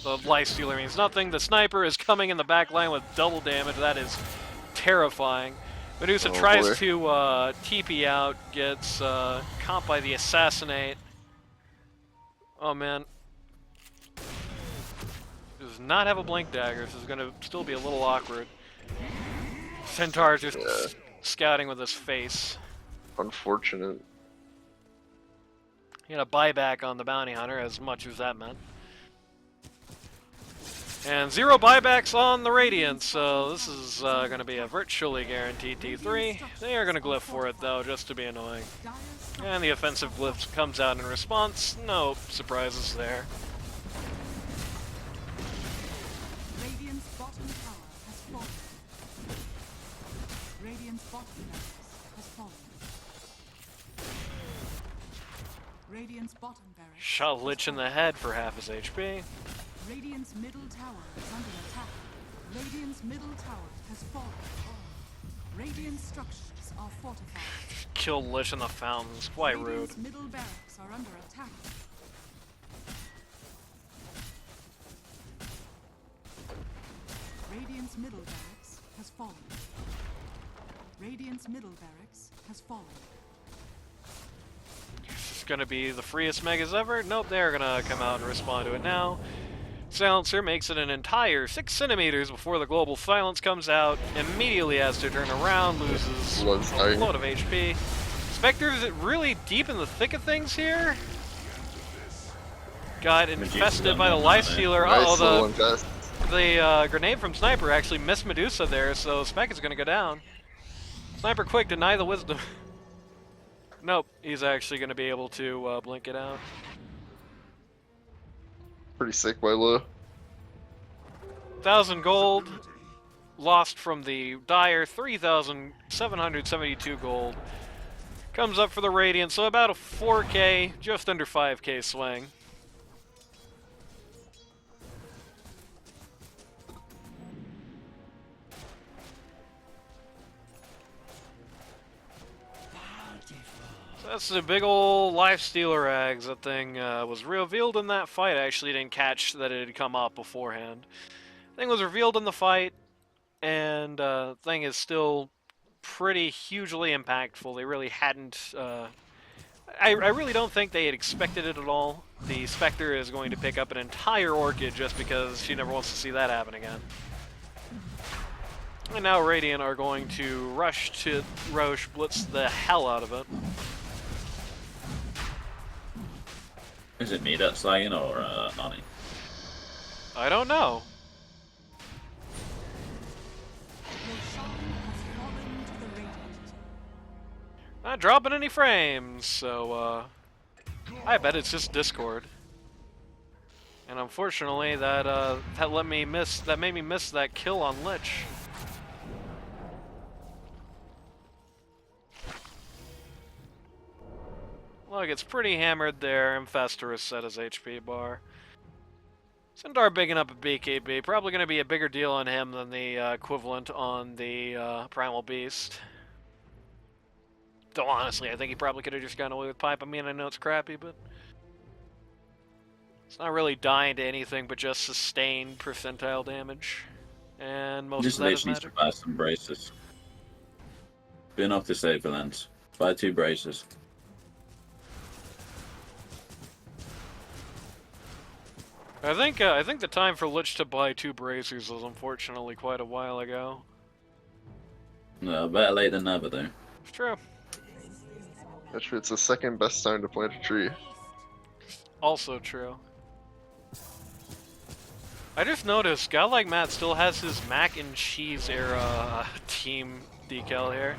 The life stealer means nothing. The sniper is coming in the back line with double damage. That is terrifying. Medusa tries to TP out, gets caught by the assassinate. Oh man. Does not have a blink dagger. This is going to still be a little awkward. Centaur's just scouting with his face. Unfortunate. He had a buyback on the bounty hunter, as much as that meant. And 0 buybacks on the Radiant, so this is going to be a virtually guaranteed T3. They are going to glyph for it, though, just to be annoying. And the offensive glyph comes out in response. No surprises there. Radiant's bottom tower has fallen. Radiant's bottom barracks has fallen. Radiant's bottom barracks. Shot Lich in the head for half his HP. Radiant's middle tower is under attack. Radiant's middle tower has fallen. Radiant structures are fortified. Kill Lich in the fountains. Quite rude. Radiant's middle barracks are under attack. Radiant's middle barracks has fallen. Radiant's middle barracks has fallen. It's going to be the freest megas ever. Nope, they're going to come out and respond to it now. Silencer makes it an entire 6 centimeters before the global silence comes out. Immediately has to turn around, loses a load of HP. Spectre is really deep in the thick of things here. Got infested by the lifestealer. Oh, the grenade from Sniper actually missed Medusa there, so Spec is going to go down. Sniper quick, deny the wisdom. Nope, he's actually going to be able to blink it out. Pretty sick by low. 1,000 gold lost from the Dire, 3,772 gold. Comes up for the Radiant, so about a 4k, just under 5k swing. So that's a big ol' life stealer eggs. That thing was revealed in that fight. I actually didn't catch that it had come up beforehand. Thing was revealed in the fight, and thing is still pretty hugely impactful. They really hadn't. I really don't think they had expected it at all. The Spectre is going to pick up an entire Orchid just because she never wants to see that happen again. And now Radiant are going to rush to Roche, blitz the hell out of it. Is it me that's lagging or Nani? I don't know. Not dropping any frames, so I bet it's just Discord. And unfortunately, that made me miss that kill on Lich. Look, it's pretty hammered there. Infestor has set his HP bar. Centaur bigging up a BKB. Probably going to be a bigger deal on him than the equivalent on the Primal Beast. Though honestly, I think he probably could have just gotten away with Pipe. I mean, I know it's crappy, but it's not really dying to anything but just sustained percentile damage. And most of that is needs to magic. buy some braces. Been off the safer lands. Buy 2 braces. I think the time for Lich to buy 2 bracers was unfortunately quite a while ago. No, better late than never, though. It's true. Actually, it's the second best time to plant a tree. Also true. I just noticed, guy like Matt still has his mac and cheese era team decal here.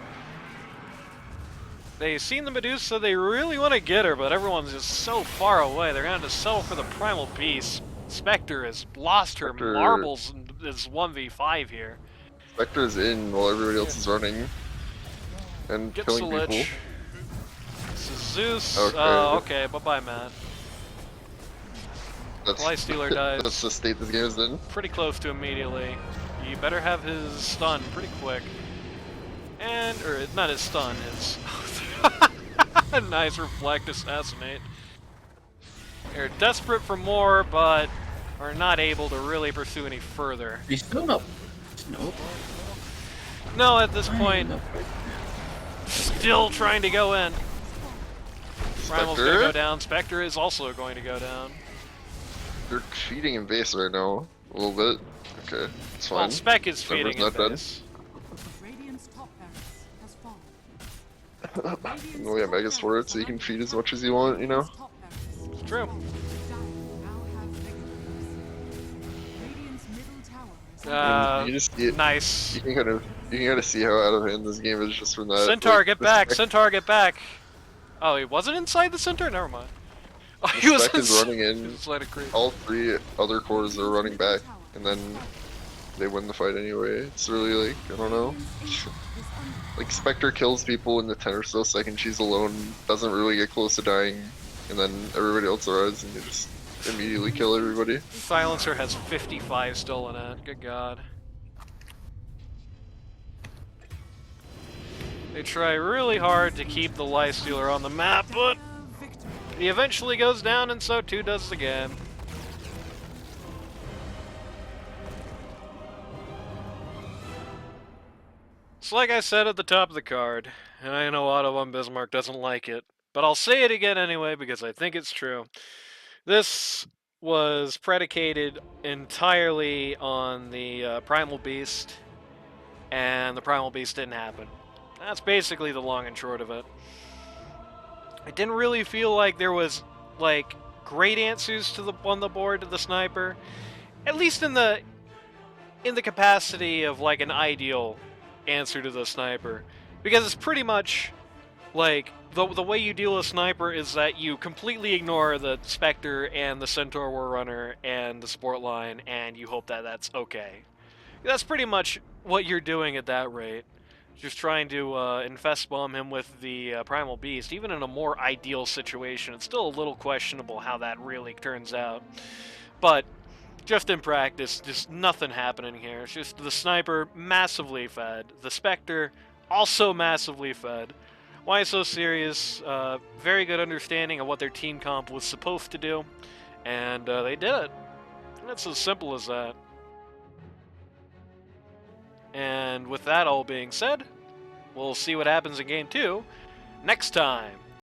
They seen the Medusa, they really want to get her, but everyone's just so far away. They're going to settle for the Primal Beast. Spectre has lost her Spectre- marbles and is 1v5 here. Spectre's in while everybody else is running. And Gets killing the people. Lich. This is Zeus. Okay. Okay, bye-bye, Matt. That's, Lifestealer dies. That's the state this game is in. Pretty close to immediately. You better have his stun pretty quick. And, or not his stun, his... nice reflect, assassinate. They're desperate for more, but are not able to really pursue any further. He's still not. Nope. No, at this point, still trying to go in. Primal's gonna go Spectre? down. Spectre is also going to go down. They're feeding in base right now. A little bit. Okay, it's fine. Well, Spec is Numbers feeding not in done. base. Radiant's top barracks has fallen. Well, yeah, Megas for it, so you can feed as much as you want, you know? Top barracks It's true. now have victories. Radiant's middle tower is You just see it. Nice. You can kind of see how out of hand this game is just from that. Centaur, like, get the back! spec- Centaur, get back! Oh, he wasn't inside the center? Never mind. Oh, he The was spec is inside. running in. Just let it creep. All 3 other cores are running back, and then they win the fight anyway. It's really like, I don't know. Like, Spectre kills people in the 10 or so seconds she's alone, doesn't really get close to dying, and then everybody else arrives and you just immediately kill everybody. Silencer has 55 still in it. Good god. They try really hard to keep the Lifestealer on the map, but victory. he eventually goes down, and so too does the game. It's like I said at the top of the card, and I know Otto von Bismarck doesn't like it, but I'll say it again anyway because I think it's true. This was predicated entirely on the Primal Beast, and the Primal Beast didn't happen. That's basically the long and short of it. I didn't really feel like there was, like, great answers to on the board to the sniper, at least in the capacity of, like, an ideal answer to the sniper, because it's pretty much like the way you deal with sniper is that you completely ignore the Spectre and the Centaur War Runner and the support line, and you hope that that's okay. That's pretty much what you're doing at that rate. Just trying to infest bomb him with the Primal Beast. Even in a more ideal situation, it's still a little questionable how that really turns out. But just in practice, just nothing happening here. It's just the sniper massively fed. The Spectre also massively fed. Why so serious? Very good understanding of what their team comp was supposed to do. And they did it. It's as simple as that. And with that all being said, we'll see what happens in Game 2 next time.